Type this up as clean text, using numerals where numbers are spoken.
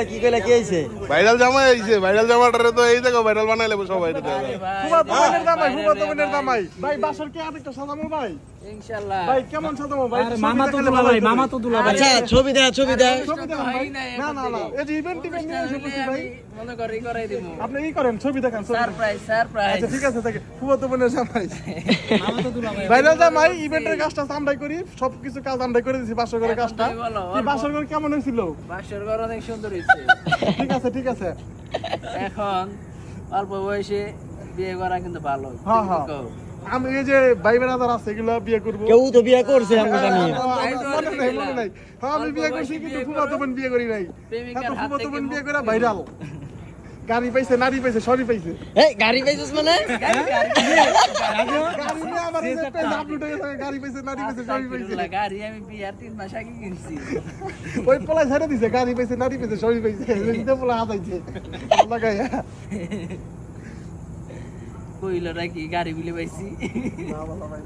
কি কইলা কি হইছে ভাইরাল জামাই আইছে ভাইরাল জামাটারে তো এই দেখো ভাইরাল বানাইলে সবাই এটা ফুফাতো জামাই ভাই বাসর কি আরেকটা সাজামো ভাই ইনশাআল্লাহ ভাই কেমন সাজামো ভাই মামা তো দুলা ভাই আচ্ছা ছবি দেখ ছবি দেখান ভাই না এই যে ইভেন্ট নিয়ে এসে বসি ভাই মনে করাই দিব আপনি কি করেন ছবি দেখান সারপ্রাইজ আচ্ছা ঠিক আছে থাকে ফুফাতো বোনের জামাই মামা তো দুলা ভাই ভাইরাল জামাই ইভেন্টের কাজটা আমরাই করি সবকিছু কাজ আমরাই করে দিছি বাসর ঘরের কাজটা কি বাসর ঘর কেমন হয়েছিল বাসর ঘর অনেক সুন্দর হইছে ঠিক আছে এখন অল্প বয়সে বিয়ে করা কিন্তু ভালো হ্যাঁ আমি এই যে ভাই বেড়াদার আছে এগুলো বিয়ে করবো কেউ তো বিয়ে করছে আমরা জানি মনে নাই হ্যাঁ আমি বিয়ে করছি কিন্তু ফুফাতো বোন বিয়ে করি নাই প্রেমিকার হাত ফুফাতো থেকে বোন বিয়ে করে ভাইরাল গাড়ি পাইছে নারী পাইছে সরি পাইছে এই গাড়ি পাইছিস মানে গাড়ি নিয়ে আমার এই যে পেজ আপলোড হয়ে গেছে গাড়ি পাইছে নারী পাইছে সরি পাইছে গাড়ি আমি বিয়ার 3 মাস আগে কিনছি ওই পলাই ছেড়ে দিছে গাড়ি পাইছে নারী পাইছে সরি পাইছে এই পোলা হাতাইছে লাগাইয়া কইলো নাকি গাড়ি বিলে পাইছি না ভালো ভাই